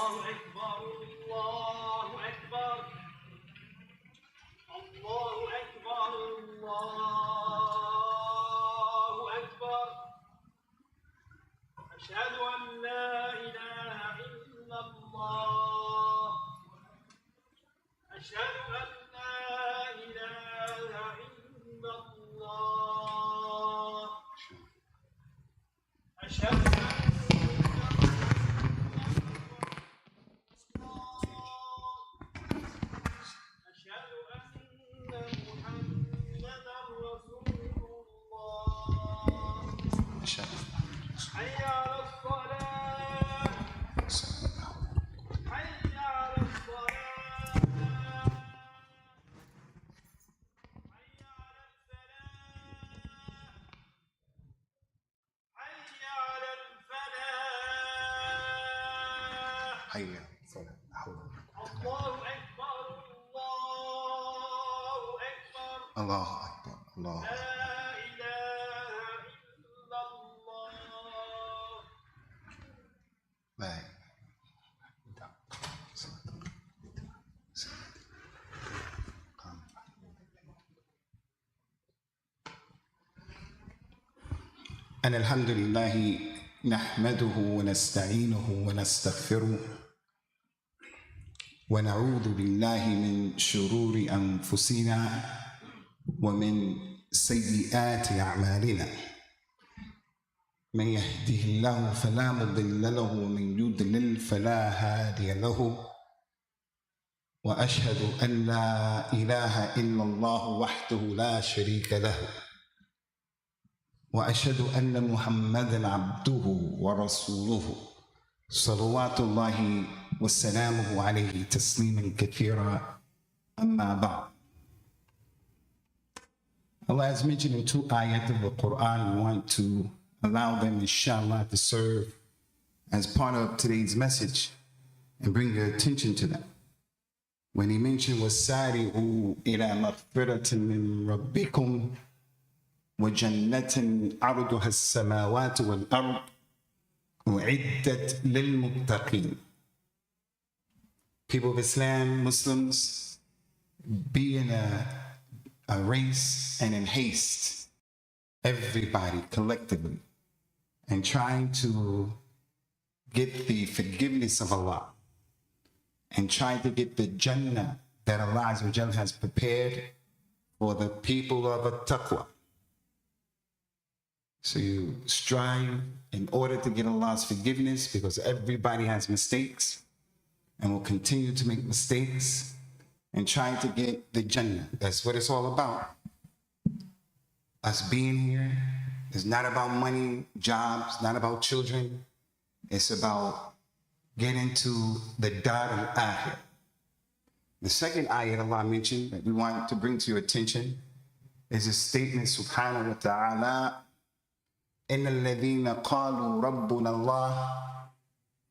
Allahu Akbar, Allahu Akbar. أن الحمد لله نحمده ونستعينه ونستغفره ونعوذ بالله من شرور أنفسنا ومن سيئات أعمالنا من يهده الله فلا مضل له ومن يضلل فلا هادي له وأشهد أن لا إله إلا الله وحده لا شريك له وأشهد أن محمدًا عبده ورسوله صلوات الله وسلامه عليه تسليما كثيرا أما بعد. Allah has mentioned in 2 ayat of the Quran. We want to allow them, inshallah, to serve as part of today's message and bring your attention to them. When he mentioned وَسَارِعُوا إِلَى مَغْفِرَةٍ مِّن رَبِّكُمْ وَجَنَّةٍ عَرْضُهَا السَّمَاوَاتُ وَالْأَرْضُ أُعِدَّتْ لِلْمُتَّقِينَ. People of Islam, Muslims, be in a race and in haste, everybody collectively, and trying to get the forgiveness of Allah and trying to get the Jannah that Allah has prepared for the people of taqwa. So you strive in order to get Allah's forgiveness, because everybody has mistakes and will continue to make mistakes, and trying to get the Jannah. That's what it's all about. Us being here is not about money, jobs, not about children. It's about getting to the Dar al-Akhir. The second ayat Allah mentioned that we want to bring to your attention is a statement, subhanahu wa ta'ala, إن الذين قالوا ربنا الله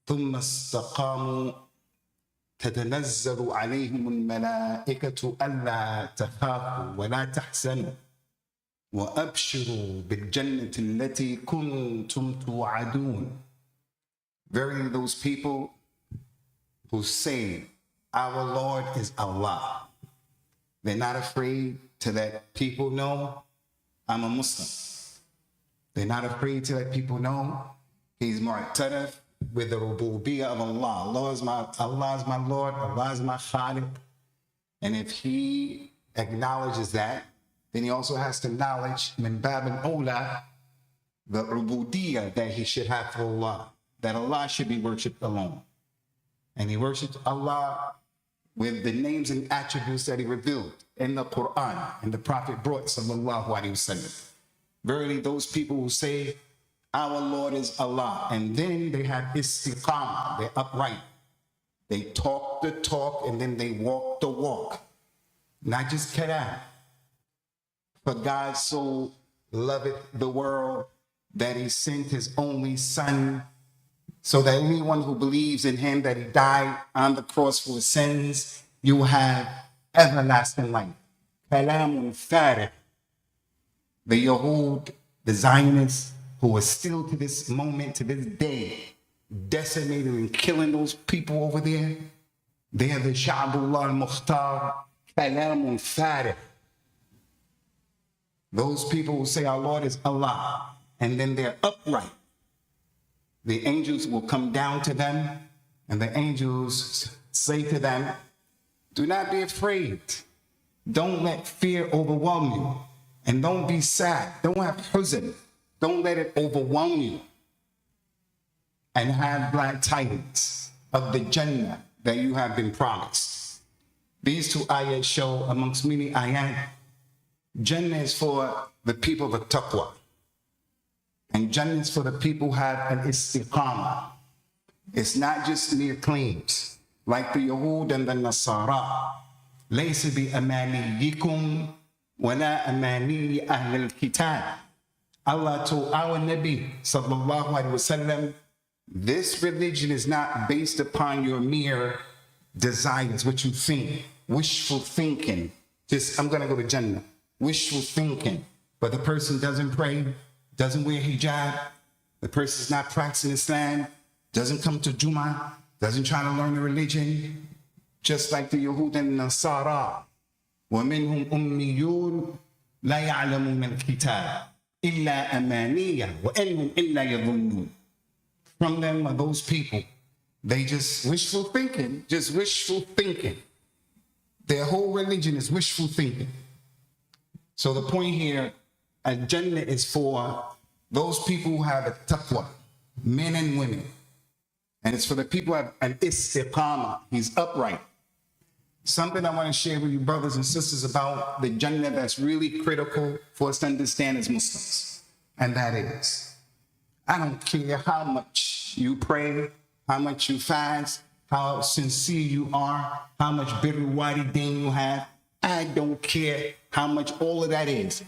ثم استقاموا تتنزل عليهم الملائكة ألا تخافوا ولا تحزنوا وأبشروا بالجنة التي كنتم توعدون. Verily those people who say our Lord is Allah, they're not afraid to let people know I'm a Muslim. They're not afraid to let people know he's mu'tarif with the rububiyyah of Allah. Allah is my Lord, Allah is my Khaliq. And if he acknowledges that, then he also has to acknowledge min bab al-awla, the rububiyyah that he should have for Allah, that Allah should be worshipped alone. And he worships Allah with the names and attributes that he revealed in the Quran and the Prophet brought, sallallahu alaihi wasallam. Verily, those people who say, our Lord is Allah, and then they have istiqamah, they're upright. They talk the talk, and then they walk the walk. Not just kalam. For God so loveth the world that he sent his only son, so that anyone who believes in him, that he died on the cross for his sins, you will have everlasting life. Kalamun farih. The Yahud, the Zionists, who are still to this moment, to this day, decimating and killing those people over there. They are the Sha'bullah al-Mukhtar, Kalamun Farih. Those people who say our Lord is Allah, and then they're upright. The angels will come down to them, and the angels say to them, do not be afraid. Don't let fear overwhelm you. And don't be sad. Don't have huzn. Don't let it overwhelm you. And have glad tidings of the Jannah that you have been promised. These two ayahs show, amongst many ayat, Jannah is for the people of taqwa. And Jannah is for the people who have an istiqamah. It's not just mere claims. Like the Yahud and the Nasara. لَيْسَ بِأَمَانِيِّكُمْ وَلَا أَمَانِيِّ أَهْلِ الْكِتَابِ. Allah told our Nabi, sallallahu alaihi wasallam, this religion is not based upon your mere desires, what you think, wishful thinking. Just, I'm going to go to Jannah. Wishful thinking. But the person doesn't pray, doesn't wear hijab, the person is not practicing Islam, doesn't come to Jumu'ah, doesn't try to learn the religion, just like the Yahud and Nasara. وَمِنْهُمْ أُمِّيُّونَ لَا يَعْلَمُونَ الْكِتَابَ إِلَّا أَمَانِيَّ وَإِنْهُمْ إِلَّا يَظُنُّونَ. From them are those people. They just wishful thinking, just wishful thinking. Their whole religion is wishful thinking. So the point here, Jannah is for those people who have a taqwa, men and women. And it's for the people who have an istiqamah. He's upright. Something I want to share with you, brothers and sisters, about the Jannah that's really critical for us to understand as Muslims. And that is, I don't care how much you pray, how much you fast, how sincere you are, how much bitter walidain you have. I don't care how much all of that is.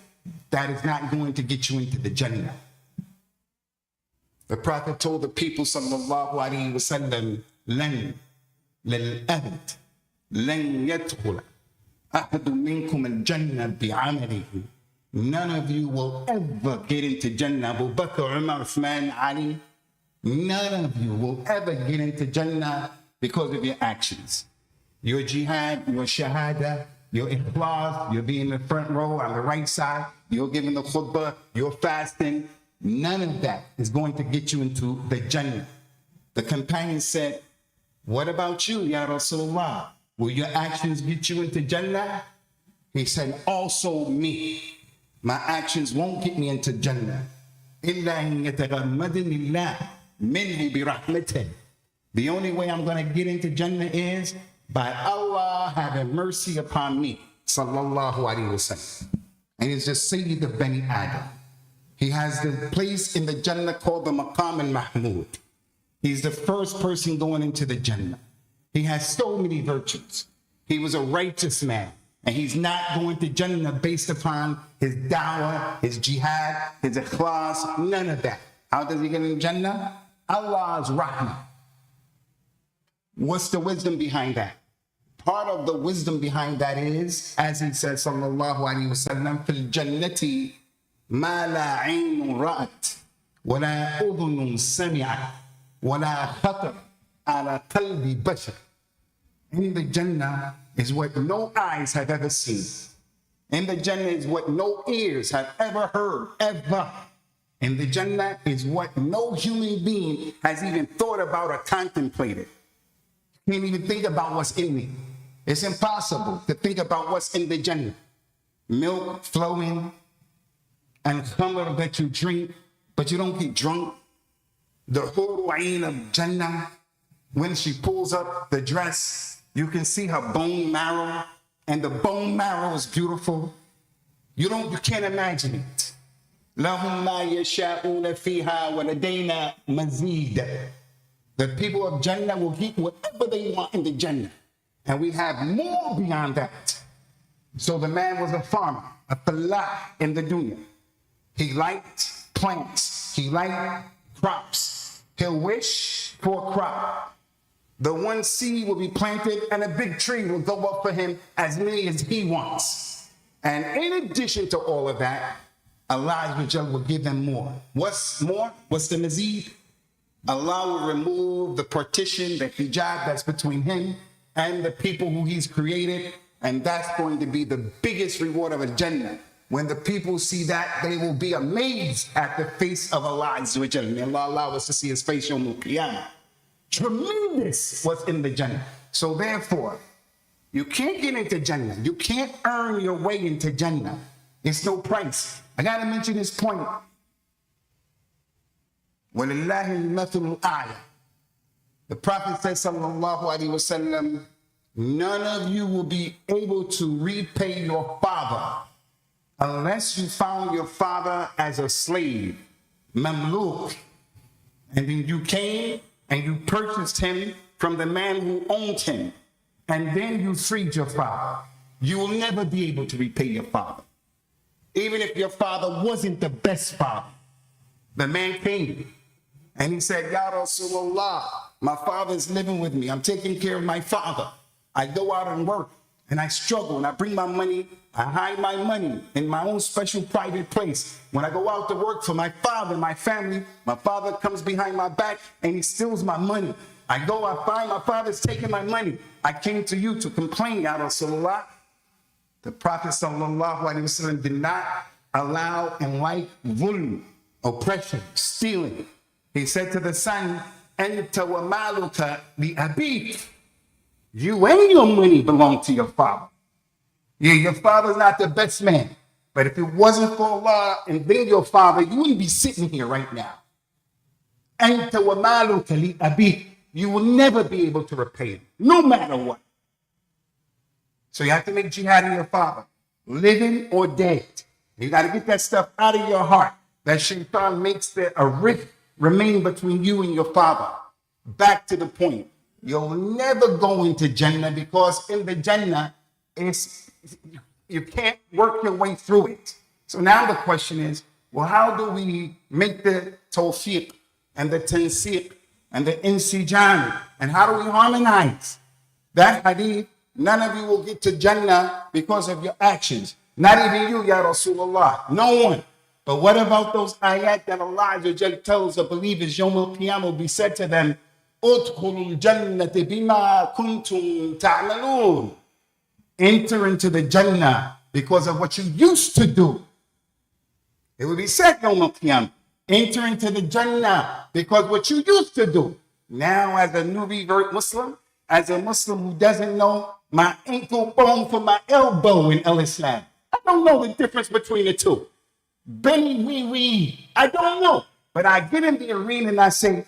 That is not going to get you into the Jannah. The Prophet told the people, sallallahu alaihi wasallam, لن للأبد لن يدخل أحد منكم الجنة بعمله. None of you will ever get into Jannah. Abu Bakr, Umar, Uthman, Ali. None of you will ever get into Jannah because of your actions. Your jihad, your shahada, your ikhlas, you're being in the front row on the right side, you're giving the khutbah, you're fasting. None of that is going to get you into the Jannah. The companion said, what about you, Ya Rasulullah? Will your actions get you into Jannah? He said, also me. My actions won't get me into Jannah. إِلَّا إِن يَتَغَمَّدْنِ اللَّهُ مِنْهُ بِرَحْمَتِهِ. The only way I'm going to get into Jannah is by Allah having mercy upon me. Sallallahu alaihi wasallam. And he's just Sayyid of Bani Adam. He has the place in the Jannah called the Maqam al-Mahmud. He's the first person going into the Jannah. He has so many virtues. He was a righteous man. And he's not going to Jannah based upon his da'wah, his jihad, his ikhlas, none of that. How does he get in Jannah? Allah's rahmah. What's the wisdom behind that? Part of the wisdom behind that is, as he said, sallallahu alaihi wasallam, fil jannati ma la 'ayn ra'at wa la udhun sami'at wa la khatar ala qalbi bashar. In the Jannah is what no eyes have ever seen. In the Jannah is what no ears have ever heard, ever. In the Jannah is what no human being has even thought about or contemplated. You can't even think about what's in it. It's impossible to think about what's in the Jannah. Milk flowing and khamr that you drink, but you don't get drunk. The Hur'ain of Jannah, when she pulls up the dress, you can see her bone marrow, and the bone marrow is beautiful. You can't imagine it. لَهُمْ مَا يَشَاءُونَ فِيهَا وَلَدَيْنَا مَزِيدًا. The people of Jannah will get whatever they want in the Jannah. And we have more beyond that. So the man was a farmer, a falah in the dunya. He liked plants. He liked crops. He'll wish for a crop. The one seed will be planted and a big tree will go up for him as many as he wants. And in addition to all of that, Allah will give them more. What's more? What's the mazid? Allah will remove the partition, the hijab that's between him and the people who he's created. And that's going to be the biggest reward of a Jannah. When the people see that, they will be amazed at the face of Allah Azza wa Jalla. May Allah allow us to see his face Yawm al-Qiyamah. Tremendous what's in the Jannah. So therefore, you can't get into Jannah. You can't earn your way into Jannah. It's no price. I got to mention this point. وَلِلَّهِ الْمَثُلُ الْأَعْلَى. The Prophet said, sallallahu alaihi wasallam, none of you will be able to repay your father unless you found your father as a slave, mamluk, and then you came and you purchased him from the man who owned him, and then you freed your father. You will never be able to repay your father. Even if your father wasn't the best father. The man came and he said, Ya Rasulullah, my father's living with me. I'm taking care of my father. I go out and work and I struggle and I bring my money. I hide my money in my own special private place. When I go out to work for my father, my family, my father comes behind my back and he steals my money. I go, I find my father's taking my money. I came to you to complain, Ya Rasulullah. The Prophet sallallahu alaihi wasallam did not allow and like zulm, oppression, stealing. He said to the son, Anta wa maluka li abik. You and your money belong to your father. Yeah, your father's not the best man. But if it wasn't for Allah and then your father, you wouldn't be sitting here right now. Anta wa maluka li abik. You will never be able to repay him, no matter what. So you have to make jihad in your father, living or dead. You got to get that stuff out of your heart. That shaitan makes a rift remain between you and your father. Back to the point. You'll never go into Jannah because in the Jannah, you can't work your way through it. So now the question is, well, how do we make the tawfiq and the tansiq and the insijam? And how do we harmonize? That hadith, none of you will get to Jannah because of your actions. Not even you, Ya Rasulullah. No one. But what about those ayat that Allah tells the believers, Yawm al-Qiyamah will be said to them, Udkhulul jannati bima kuntum ta'malun. Enter into the Jannah because of what you used to do. It will be said, Yawm al-Qiyamah, enter into the Jannah because what you used to do. Now, as a new revert Muslim, as a Muslim who doesn't know my ankle bone from my elbow in Islam, I don't know the difference between the two. Benny wee wee, I don't know. But I get in the arena and I say,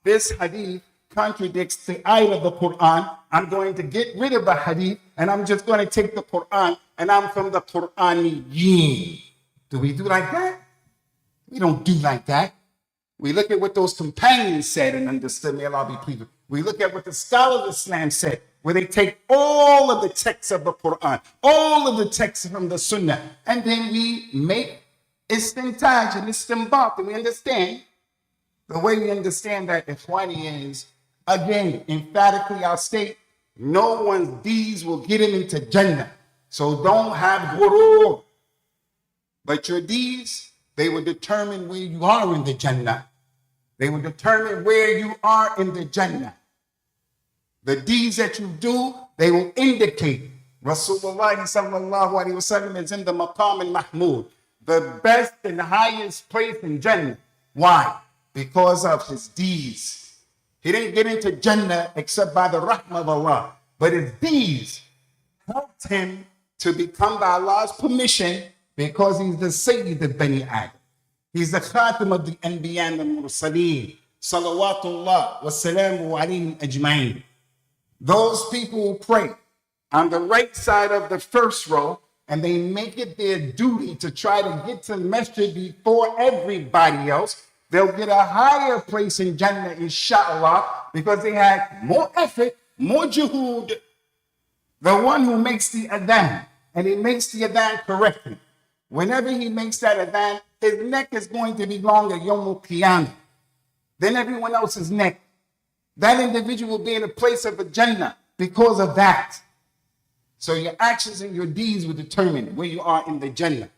this hadith contradicts the ayah of the Quran. I'm going to get rid of the hadith and I'm just going to take the Quran and I'm from the Qur'aniyin. Do we do like that? We don't do like that. We look at what those companions said and understood. May Allah be pleased. We look at what the scholars of Islam said, where they take all of the texts of the Quran, all of the texts from the Sunnah, and then we make istintaj and istinbat, and we understand. The way we understand that, Ikhwani, is, again, emphatically I'll state, no one's deeds will get him into Jannah. So don't have ghurur. But your deeds, they will determine where you are in the Jannah. They will determine where you are in the Jannah. The deeds that you do, they will indicate. Rasulullah sallallahu alaihi wasallam is in the maqam al-mahmud, the best and highest place in Jannah. Why? Because of his deeds. He didn't get into Jannah except by the rahmah of Allah. But his deeds helped him to become, by Allah's permission, because he's the Sayyid of Bani Adam. He's the Khatim of the Anbiya and the Mursaleen. Salawatullah wa salamu alayhim ajma'in. Those people who pray on the right side of the first row, and they make it their duty to try to get to the masjid before everybody else, they'll get a higher place in Jannah, inshallah, because they had more effort, more juhud. The one who makes the adhan, and he makes the adhan correctly. Whenever he makes that adhan, his neck is going to be longer, Yawm al-Qiyamah, than everyone else's neck. That individual will be in a place of a Jannah because of that. So your actions and your deeds will determine where you are in the Jannah.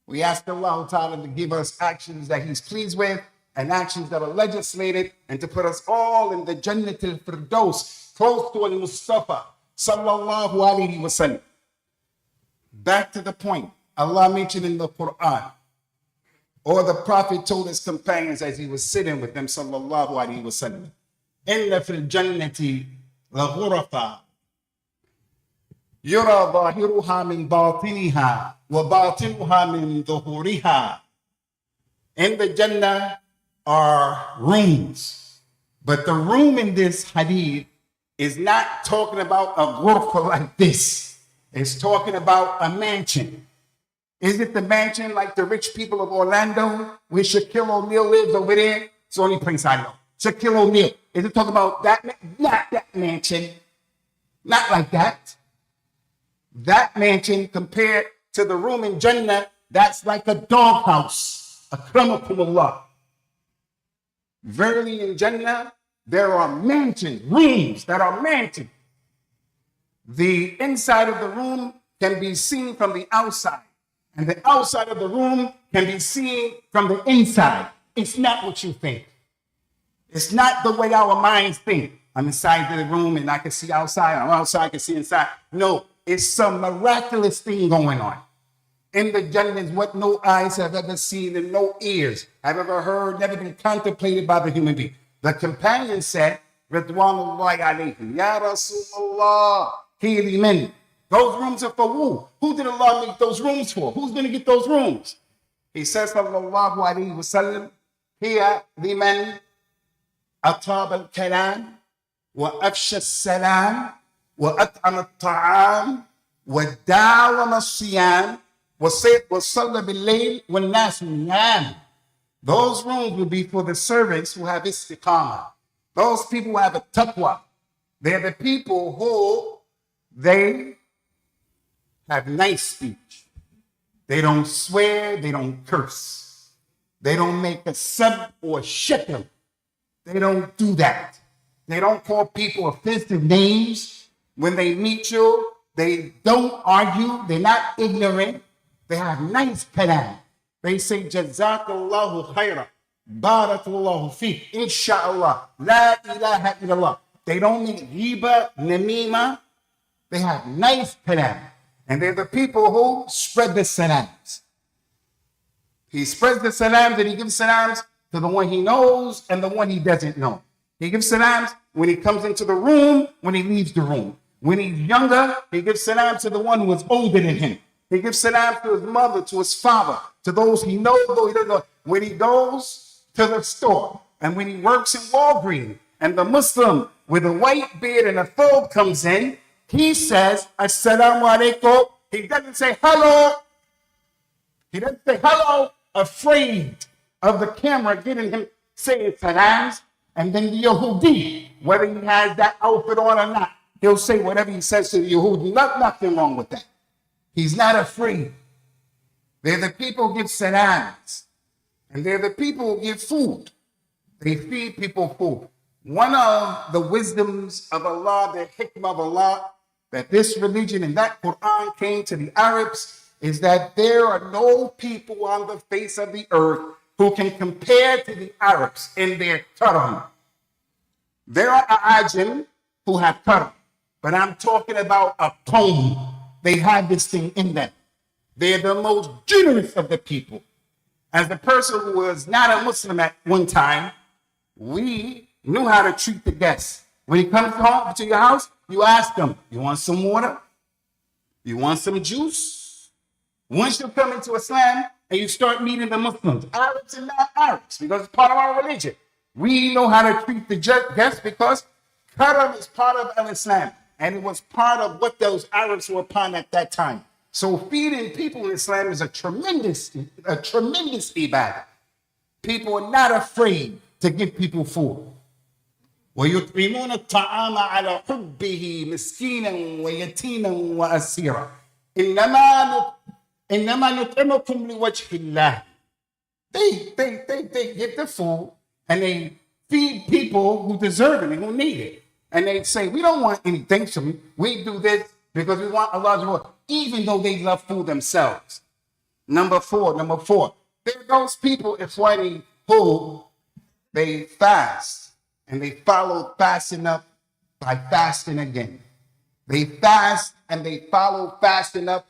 We ask Allah Ta'ala to give us actions that he's pleased with and actions that are legislated, and to put us all in the Jannah al-Firdaus, close to al-Mustafa, sallallahu alayhi wa sallam. Back to the point, Allah mentioned in the Quran, or the Prophet told his companions as he was sitting with them, sallallahu alayhi wa sallam, inna fil jannati la ghurafa yura zahiruha min batiniha wa batinuha min dhuhuriha. In the Jannah are rooms, but the room in this hadith is not talking about a ghurfa like this. It's talking about a mansion. Is it the mansion like the rich people of Orlando, where Shaquille O'Neal lives over there? It's the only place I know. Shaquille O'Neal. Is it talking about that? Not that mansion. Not like that. That mansion compared to the room in Jannah, that's like a doghouse. Akramakumullah. Verily in Jannah, there are mansions, rooms that are mansions. The inside of the room can be seen from the outside, and the outside of the room can be seen from the inside. It's not what you think. It's not the way our minds think. I'm inside the room and I can see outside. I'm outside, I can see inside. No, it's some miraculous thing going on. In the Jannah is what no eyes have ever seen and no ears have ever heard, never been contemplated by the human being. The companion said, Ridwanullahi alayhim, Ya Rasulullah, Hili min. Those rooms are for who? Who did Allah make those rooms for? Who's going to get those rooms? He says, sallallahu alayhi wa sallam, Hiya liman atab al-kalam wa afsha al-salam wa at'am al-ta'am wa dawam al-siyam wa salla bil-layl wa nas niyam. Those rooms will be for the servants who have istiqamah. Those people who have a taqwa. They're the people who they have nice speech. They don't swear, they don't curse. They don't make a sub or a shikr. They don't do that. They don't call people offensive names. When they meet you, they don't argue. They're not ignorant. They have nice kalam. They say, Jazakallahu khaira, Barakallahu fiqh, Insha'Allah, La ilaha illallah. They don't make ghiba, namima. They have nice kalam. And they're the people who spread the salams. He spreads the salams and he gives salams to the one he knows and the one he doesn't know. He gives salams when he comes into the room, when he leaves the room. When he's younger, he gives salams to the one who is older than him. He gives salams to his mother, to his father, to those he knows, though he doesn't know. When he goes to the store and when he works in Walgreens and the Muslim with a white beard and a thobe comes in, he says, Assalamu alaikum. He doesn't say hello. He doesn't say hello, afraid of the camera getting him saying salams. And then the Yahudi, whether he has that outfit on or not, he'll say whatever he says to the Yahudi. Nothing wrong with that. He's not afraid. They're the people who give salams. And they're the people who give food. They feed people food. One of the wisdoms of Allah, the hikmah of Allah, that this religion and that Quran came to the Arabs is that there are no people on the face of the earth who can compare to the Arabs in their karam. There are Ajam who have karam, but I'm talking about a poem. They have this thing in them. They're the most generous of the people. As the person who was not a Muslim at one time, we knew how to treat the guests. When he comes home to your house, you ask him, you want some water? You want some juice? Once you come into Islam and you start meeting the Muslims, Arabs and not Arabs, because it's part of our religion. We know how to treat the guests because karam is part of al-Islam, and it was part of what those Arabs were upon at that time. So feeding people in Islam is a tremendous ibadah. People are not afraid to give people food. وَيُطْعِمُونَ الطَّعَامَ عَلَى حُبِّهِ مِسْكِينًا وَيَتِيمًا وَأَسِيرًا إِنَّمَا نُطْعِمُكُمْ لِوَجْهِ اللَّهِ. They give the food and they feed people who deserve it and who need it. And they say, we don't want anything, so we do this because we want Allah's reward, even though they love food themselves. Number four, there are those people, Ikhwani, who they fast, and they follow fasting up by fasting again. They fast and they follow fasting up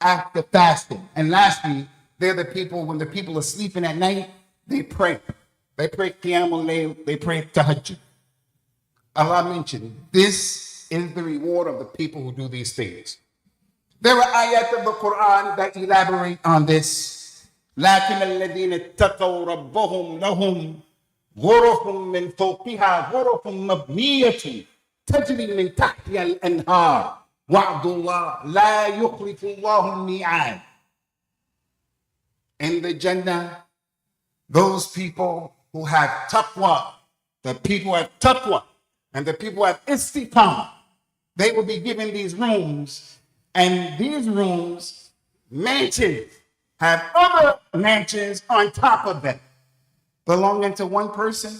after fasting. And lastly, they're the people, when the people are sleeping at night, they pray. They pray Qiyamul Layl, they pray Tahajjud. Allah mentioned, this is the reward of the people who do these things. There are ayat of the Quran that elaborate on this. لكن الذين اتقوا ربهم لهم غرف من فوقها غرف مبنية تجري من تحتها الأنهار وعد الله لا يخلف الله الميعاد. In the Jannah, those people who have taqwa, the people who have taqwa, and the people who have istiqamah, they will be given these rooms, and these rooms, mansions, have other mansions on top of them, belonging to one person,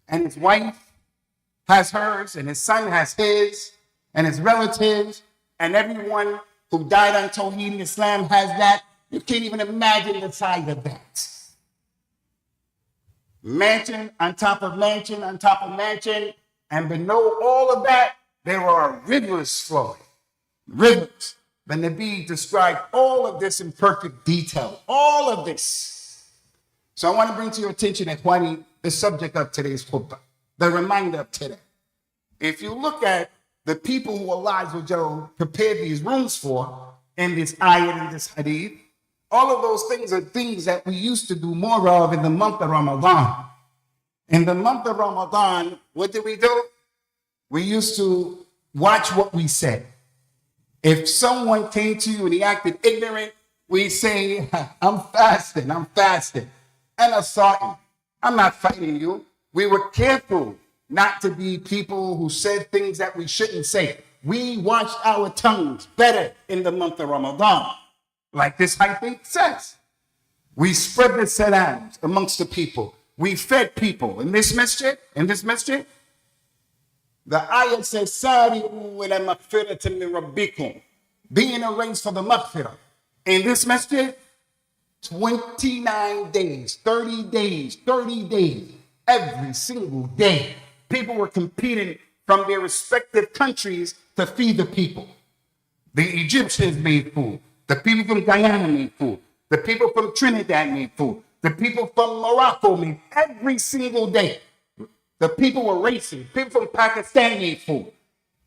and his wife has hers, and his son has his, and his relatives, and everyone who died on Tawheed in Islam has that. You can't even imagine the size of that. Mansion on top of mansion on top of mansion, and below all of that, there are rivers flowing. Rivers. The Nabi described all of this in perfect detail. All of this. So I want to bring to your attention, Ikhwani, the subject of today's khutbah, the reminder of today. If you look at the people who Allah prepared these rooms for in this ayat and this hadith, all of those things are things that we used to do more of in the month of Ramadan. In the month of Ramadan, what did we do? We used to watch what we said. If someone came to you and he acted ignorant, we say, I'm fasting. And I saw him. I'm not fighting you. We were careful not to be people who said things that we shouldn't say. We watched our tongues better in the month of Ramadan. Like this hadith says. We spread the salams amongst the people. We fed people in this masjid. The ayat says, Sari'u ila maghfiratin min rabbikum. Be in a race for the maghfirah. In this masjid, 29 days, 30 days, every single day. People were competing from their respective countries to feed the people. The Egyptians made food. The people from Guyana made food. The people from Trinidad made food. The people from Morocco made every single day. The people were racing. People from Pakistan made food.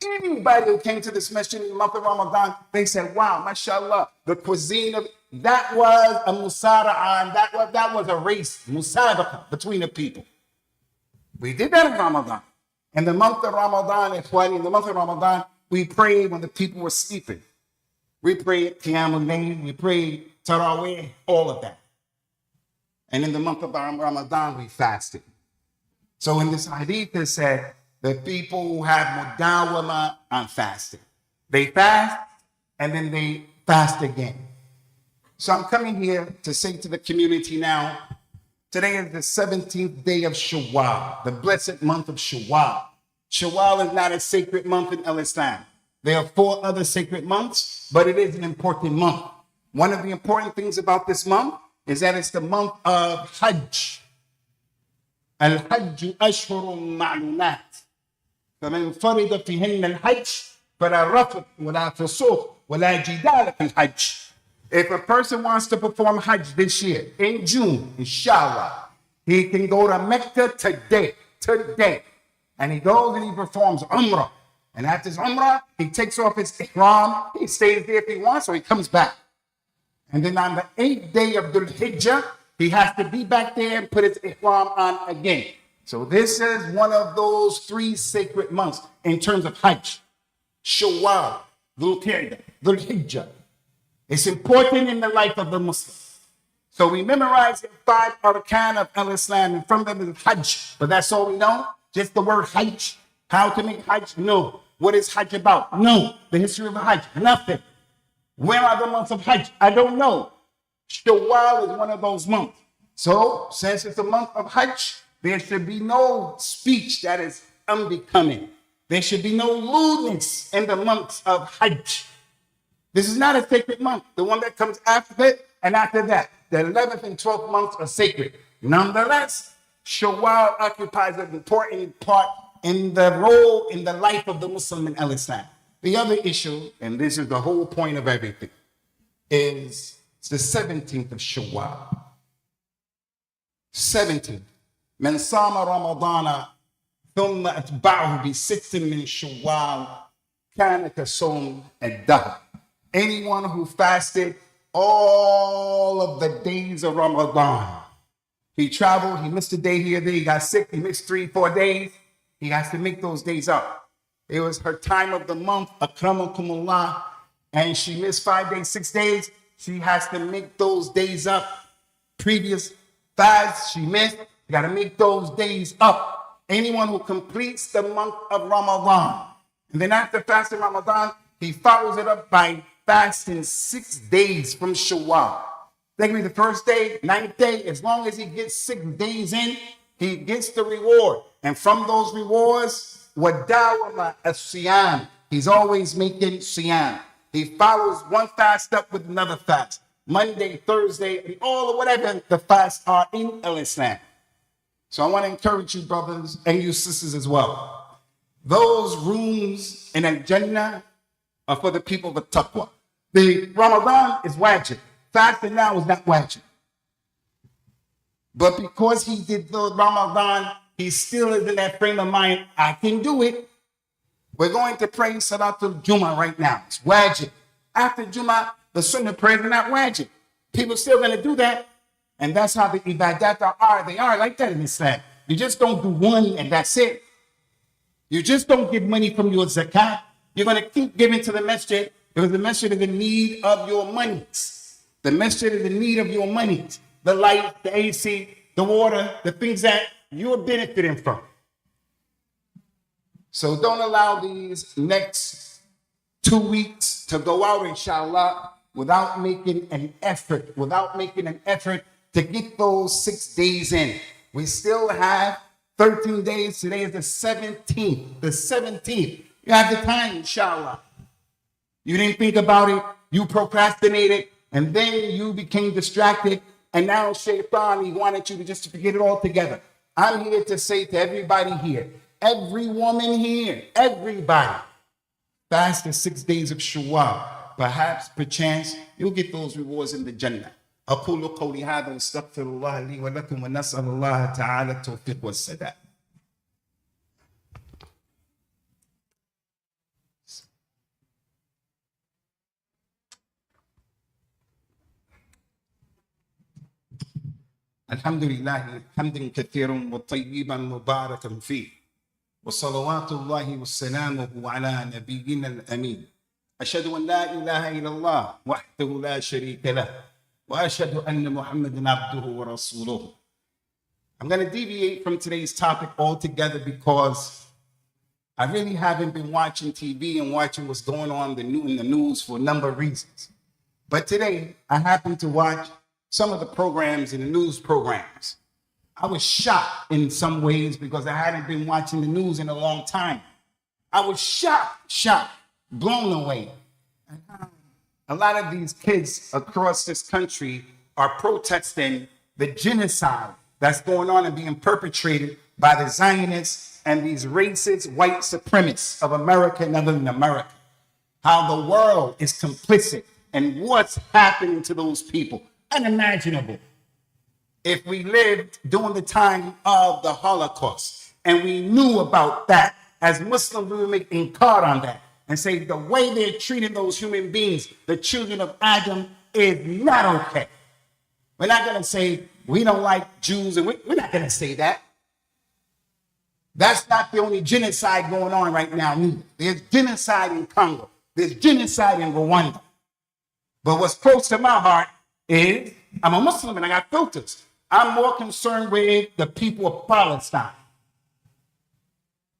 Anybody who came to this masjid in the month of Ramadan, they said, wow, mashallah, the cuisine of that was a musara'a, and that was a race, musabaqa, between the people. We did that in Ramadan. In the month of Ramadan, in the month of Ramadan, we prayed when the people were sleeping. We prayed Qiyamul Layl, we prayed Taraweeh, all of that. And in the month of Ramadan, we fasted. So in this hadith, it said, the people who have mudawama on fasting. They fast, and then they fast again. So I'm coming here to say to the community now, today is the 17th day of Shawwal, the blessed month of Shawwal. Shawwal is not a sacred month in Islam. There are 4 other sacred months, but it is an important month. One of the important things about this month is that it's the month of Hajj. Al-Hajj ashhurun ma'lumat. فمن فرض فيهن الحج فلا رفث ولا فسوق ولا جدال في الحج. If a person wants to perform Hajj this year, in June, inshallah, he can go to Mecca today. And he goes and he performs Umrah. And after his Umrah, he takes off his Ihram. He stays there if he wants, or he comes back. And then on the 8th day of Dhul Hijjah, he has to be back there and put his Ihram on again. So this is one of those 3 sacred months in terms of Hajj. Shawwal, Dhul Qa'dah, Dhul Hijjah. It's important in the life of the Muslim. So we memorize the 5 arkan of al-Islam, and from them is Hajj. But that's all we know? Just the word Hajj. How to make Hajj? No. What is Hajj about? No. The history of the Hajj? Nothing. Where are the months of Hajj? I don't know. Shawwal is one of those months. So since it's a month of Hajj, there should be no speech that is unbecoming. There should be no lewdness in the months of Hajj. This is not a sacred month. The one that comes after it and after that. The 11th and 12th months are sacred. Nonetheless, Shawwal occupies an important part in the role in the life of the Muslim in Islam. The other issue, and this is the whole point of everything, is the 17th of Shawwal. 17th. من صام رمضان ثم أتبعه بست من شوال كان كصوم الدهر. Anyone who fasted all of the days of Ramadan. He traveled, he missed a day here, there, he got sick, he missed 3-4 days. He has to make those days up. It was her time of the month, akramakumullah, and she missed 5 days, 6 days. She has to make those days up. Previous fasts she missed, you got to make those days up. Anyone who completes the month of Ramadan, and then after fasting Ramadan, he follows it up by fasting 6 days from Shawwal. That can be the first day, 9th day. As long as he gets 6 days in, he gets the reward. And from those rewards, wadawama as-siyam. He's always making siyam. He follows one fast up with another fast. Monday, Thursday, and all of whatever the fasts are in Islam. So I want to encourage you, brothers, and you sisters as well. Those rooms in Jannah are for the people of taqwa. The Ramadan is wajib. Fasting now is not wajib. But because he did the Ramadan, he still is in that frame of mind, I can do it. We're going to pray Salatul Jumu'ah right now. It's wajib. After Jumu'ah, the Sunnah prayers are not wajib. People still going to do that. And that's how the ibadat are. They are like that in Islam. You just don't do one and that's it. You just don't give money from your zakat. You're going to keep giving to the masjid because the masjid is in need of your monies. The masjid is in need of your monies. The light, the AC, the water, the things that you're benefiting from. So don't allow these next 2 weeks to go out, inshallah, without making an effort, to get those 6 days in. We still have 13 days. Today is the 17th. The 17th. You have the time, inshallah. You didn't think about it. You procrastinated. And then you became distracted. And now Shaitan, he wanted you to just forget it all together. I'm here to say to everybody here, every woman here, everybody, fast the 6 days of Shawwal. Perhaps, perchance, you'll get those rewards in the Jannah. أقول قولي هذا واستغفر الله لي ولكم ونسأل الله تعالى التوفيق والسداد. الحمد لله حمدا كثيرا وطيبا مباركا فيه وصلوات الله وسلامه على نبينا الأمين. أشهد أن لا إله إلا الله وحده لا شريك له وأشهد أن محمدا عبده ورسوله. I'm going to deviate from today's topic altogether because I really haven't been watching TV and watching what's going on in the news for a number of reasons. But today, I happened to watch some of the programs in the news programs. I was shocked in some ways because I hadn't been watching the news in a long time. I was shocked, blown away. A lot of these kids across this country are protesting the genocide that's going on and being perpetrated by the Zionists and these racist white supremacists of America and other than America. How the world is complicit and what's happening to those people. Unimaginable. If we lived during the time of the Holocaust and we knew about that, as Muslims, we would make inkar on that and say the way they're treating those human beings, the children of Adam, is not okay. We're not going to say we don't like Jews, and we're not going to say that. That's not the only genocide going on right now either. There's genocide in Congo. There's genocide in Rwanda. But what's close to my heart is I'm a Muslim and I got filters. I'm more concerned with the people of Palestine.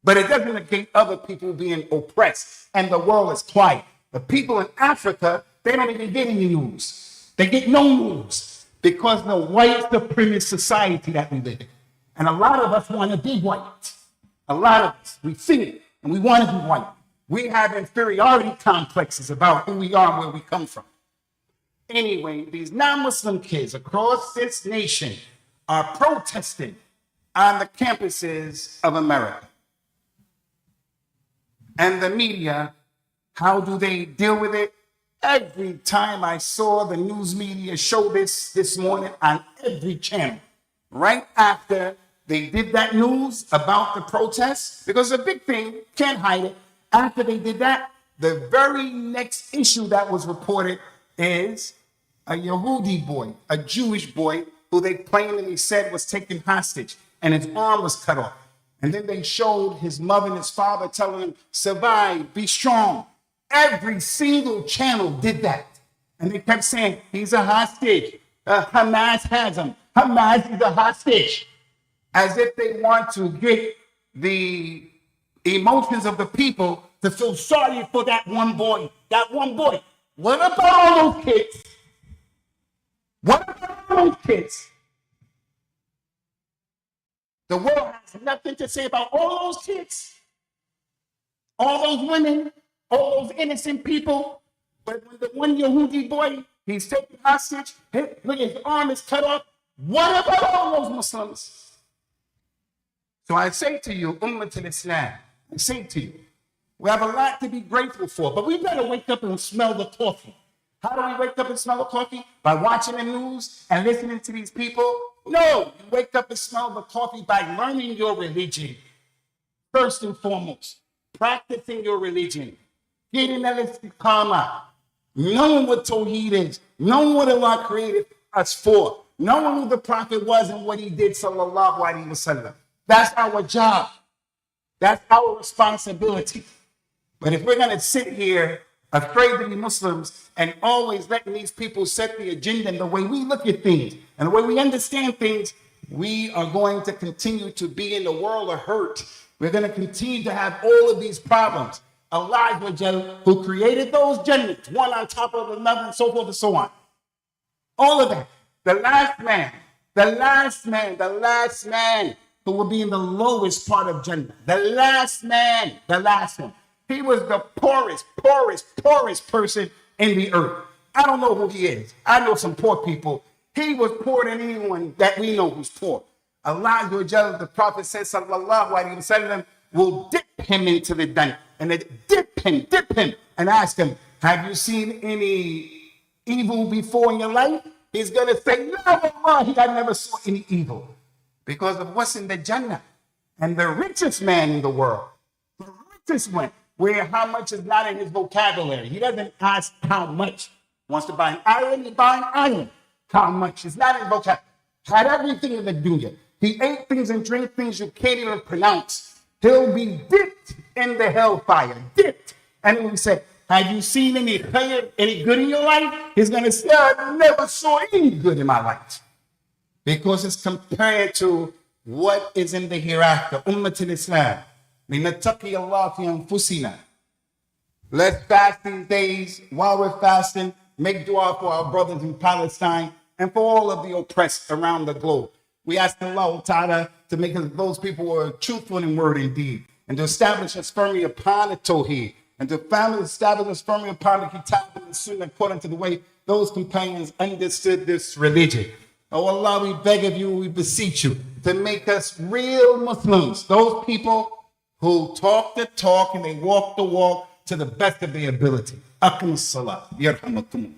But it doesn't negate other people being oppressed and the world is quiet. The people in Africa, they don't even get any news. They get no news because of the white supremacist society that we live in. And a lot of us want to be white. A lot of us, we see it and we want to be white. We have inferiority complexes about who we are and where we come from. Anyway, these non-Muslim kids across this nation are protesting on the campuses of America. And the media, how do they deal with it? Every time I saw the news media show this morning on every channel, right after they did that news about the protests, because it's a big thing, can't hide it. After they did that, the very next issue that was reported is a Yehudi boy, a Jewish boy, who they plainly said was taken hostage, and his arm was cut off. And then they showed his mother and his father telling him, survive, be strong. Every single channel did that. And they kept saying, he's a hostage. Hamas has him. Hamas is a hostage. As if they want to get the emotions of the people to feel sorry for that one boy. That one boy. What about all those kids? What about all those kids? The world has nothing to say about all those kids, all those women, all those innocent people. But when the one Yehudi boy, he's taken hostage, look, his arm is cut off. What about all those Muslims? So I say to you, Ummah al-Islam, I say to you, we have a lot to be grateful for, but we better wake up and smell the coffee. How do we wake up and smell the coffee? By watching the news and listening to these people? No, you wake up and smell the coffee by learning your religion. First and foremost, practicing your religion. Getting al-istiqamah. Knowing what Tawheed is. Knowing what Allah created us for. Knowing who the Prophet was and what he did, sallallahu alaihi wasallam. That's our job. That's our responsibility. But if we're going to sit here afraid to be Muslims and always letting these people set the agenda and the way we look at things and the way we understand things, we are going to continue to be in the world of hurt. We're going to continue to have all of these problems. Allah who created those Jannahs, one on top of another, and so forth and so on. All of that. The last man who will be in the lowest part of Jannah. The last one. He was the poorest person in the earth. I don't know who he is. I know some poor people. He was poorer than anyone that we know who's poor. Allah, the Prophet says, sallallahu alaihi wasallam, will dip him into the Jannah. And they dip him, and ask him, have you seen any evil before in your life? He's going to say, no, Allah, I never saw any evil. Because of what's in the Jannah. And the richest man in the world, the richest one, where how much is not in his vocabulary. He doesn't ask how much. Wants to buy an island, he buy an island. How much? It's not in his vocabulary. Had everything in the dunya. He ate things and drank things you can't even pronounce. He'll be dipped in the hellfire. Dipped. And then we say, have you seen any good in your life? He's going to say, I never saw any good in my life. Because it's compared to what is in the hereafter. Ummah al-Islam. لِنَتَّقِيَ اللَّهَ فِي أَنفُسِنَا. Let's fast these days. While we're fasting, make dua for our brothers in Palestine and for all of the oppressed around the globe. We ask Allah Ta'ala to make us those people who are truthful in word and deed, and to establish us firmly upon the Tawheed, and to establish us firmly upon the Kitab and the Sunnah according to the way those companions understood this religion. Oh Allah, we beg of you, we beseech you to make us real Muslims, those people who talk the talk and they walk the walk to the best of their ability. Aqim as-salat. Yarhamakum.